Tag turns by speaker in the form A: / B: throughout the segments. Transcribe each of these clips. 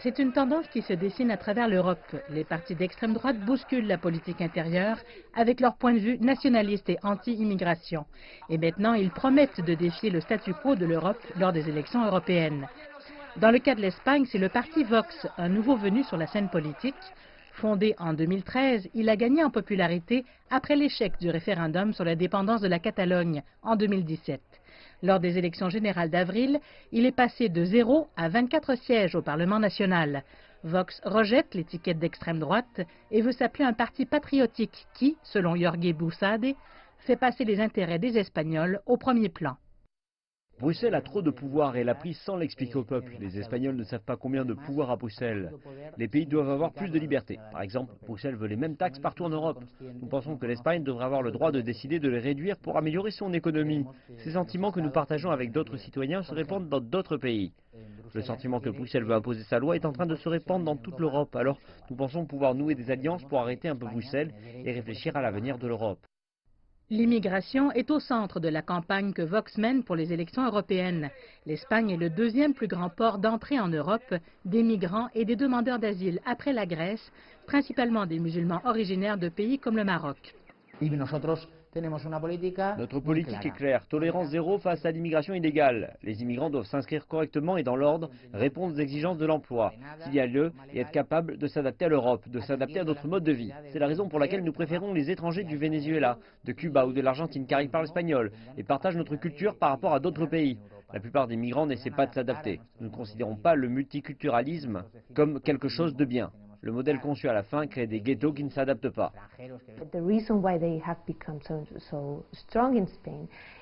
A: C'est une tendance qui se dessine à travers l'Europe. Les partis d'extrême droite bousculent la politique intérieure avec leur point de vue nationaliste et anti-immigration. Et maintenant, ils promettent de défier le statu quo de l'Europe lors des élections européennes. Dans le cas de l'Espagne, c'est le parti Vox, un nouveau venu sur la scène politique. Fondé en 2013, il a gagné en popularité après l'échec du référendum sur l'indépendance de la Catalogne en 2017. Lors des élections générales d'avril, il est passé de 0 à 24 sièges au Parlement national. Vox rejette l'étiquette d'extrême droite et veut s'appeler un parti patriotique qui, selon Jorge Bussade, fait passer les intérêts des Espagnols au premier plan.
B: Bruxelles a trop de pouvoir et l'a pris sans l'expliquer au peuple. Les Espagnols ne savent pas combien de pouvoir a Bruxelles. Les pays doivent avoir plus de liberté. Par exemple, Bruxelles veut les mêmes taxes partout en Europe. Nous pensons que l'Espagne devrait avoir le droit de décider de les réduire pour améliorer son économie. Ces sentiments que nous partageons avec d'autres citoyens se répandent dans d'autres pays. Le sentiment que Bruxelles veut imposer sa loi est en train de se répandre dans toute l'Europe. Alors, nous pensons pouvoir nouer des alliances pour arrêter un peu Bruxelles et réfléchir à l'avenir de l'Europe.
A: L'immigration est au centre de la campagne que Vox mène pour les élections européennes. L'Espagne est le deuxième plus grand port d'entrée en Europe des migrants et des demandeurs d'asile après la Grèce, principalement des musulmans originaires de pays comme le Maroc.
B: Notre politique est claire, tolérance zéro face à l'immigration illégale. Les immigrants doivent s'inscrire correctement et dans l'ordre, répondre aux exigences de l'emploi, s'il y a lieu, et être capables de s'adapter à l'Europe, de s'adapter à d'autres modes de vie. C'est la raison pour laquelle nous préférons les étrangers du Venezuela, de Cuba ou de l'Argentine car ils parlent espagnol et partagent notre culture par rapport à d'autres pays. La plupart des migrants n'essaient pas de s'adapter. Nous ne considérons pas le multiculturalisme comme quelque chose de bien. Le modèle conçu à la fin crée des ghettos qui ne s'adaptent pas.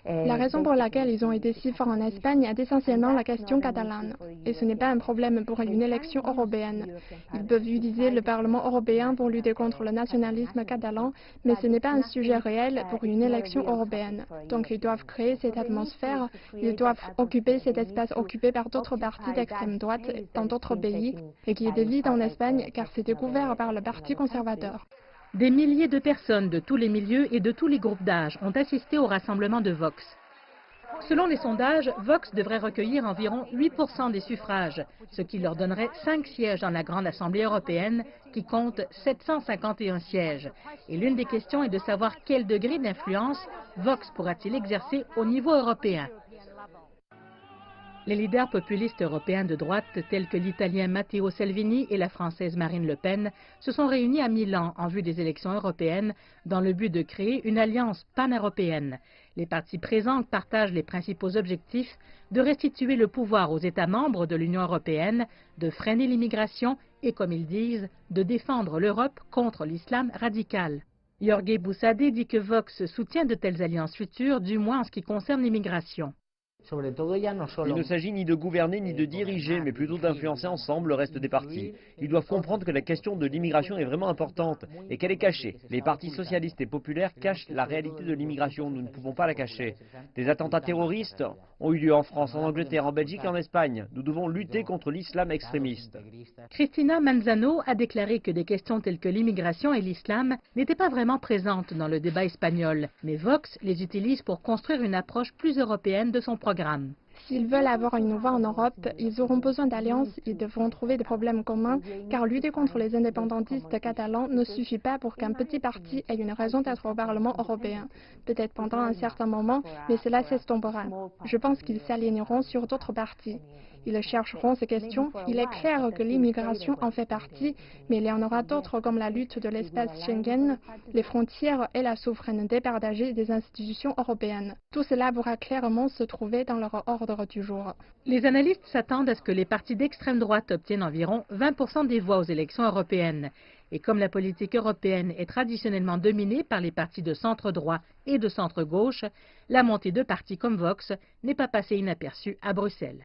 C: La raison pour laquelle ils ont été si forts en Espagne est essentiellement la question catalane. Et ce n'est pas un problème pour une élection européenne. Ils peuvent utiliser le Parlement européen pour lutter contre le nationalisme catalan, mais ce n'est pas un sujet réel pour une élection européenne. Donc ils doivent créer cette atmosphère, ils doivent occuper cet espace occupé par d'autres partis d'extrême droite dans d'autres pays, et qui était vide en Espagne car c'était couvert par le Parti conservateur.
A: Des milliers de personnes de tous les milieux et de tous les groupes d'âge ont assisté au rassemblement de Vox. Selon les sondages, Vox devrait recueillir environ 8% des suffrages, ce qui leur donnerait 5 sièges dans la Grande Assemblée européenne, qui compte 751 sièges. Et l'une des questions est de savoir quel degré d'influence Vox pourra-t-il exercer au niveau européen. Les leaders populistes européens de droite, tels que l'italien Matteo Salvini et la française Marine Le Pen, se sont réunis à Milan en vue des élections européennes dans le but de créer une alliance pan-européenne. Les partis présents partagent les principaux objectifs de restituer le pouvoir aux États membres de l'Union européenne, de freiner l'immigration et, comme ils disent, de défendre l'Europe contre l'islam radical. Jorge Bussade dit que Vox soutient de telles alliances futures, du moins en ce qui concerne l'immigration.
B: Il ne s'agit ni de gouverner ni de diriger, mais plutôt d'influencer ensemble le reste des partis. Ils doivent comprendre que la question de l'immigration est vraiment importante et qu'elle est cachée. Les partis socialistes et populaires cachent la réalité de l'immigration, nous ne pouvons pas la cacher. Des attentats terroristes ont eu lieu en France, en Angleterre, en Belgique et en Espagne. Nous devons lutter contre l'islam extrémiste.
A: Cristina Manzano a déclaré que des questions telles que l'immigration et l'islam n'étaient pas vraiment présentes dans le débat espagnol, mais Vox les utilise pour construire une approche plus européenne de son programme.
C: S'ils veulent avoir une voix en Europe, ils auront besoin d'alliances, ils devront trouver des problèmes communs, car lutter contre les indépendantistes catalans ne suffit pas pour qu'un petit parti ait une raison d'être au Parlement européen. Peut-être pendant un certain moment, mais cela s'estompera. Je pense qu'ils s'aligneront sur d'autres partis. Ils chercheront ces questions. Il est clair que l'immigration en fait partie, mais il y en aura d'autres comme la lutte de l'espace Schengen, les frontières et la souveraineté partagée des institutions européennes. Tout cela pourra clairement se trouver dans leur ordre du jour.
A: Les analystes s'attendent à ce que les partis d'extrême droite obtiennent environ 20% des voix aux élections européennes. Et comme la politique européenne est traditionnellement dominée par les partis de centre-droit et de centre-gauche, la montée de partis comme Vox n'est pas passée inaperçue à Bruxelles.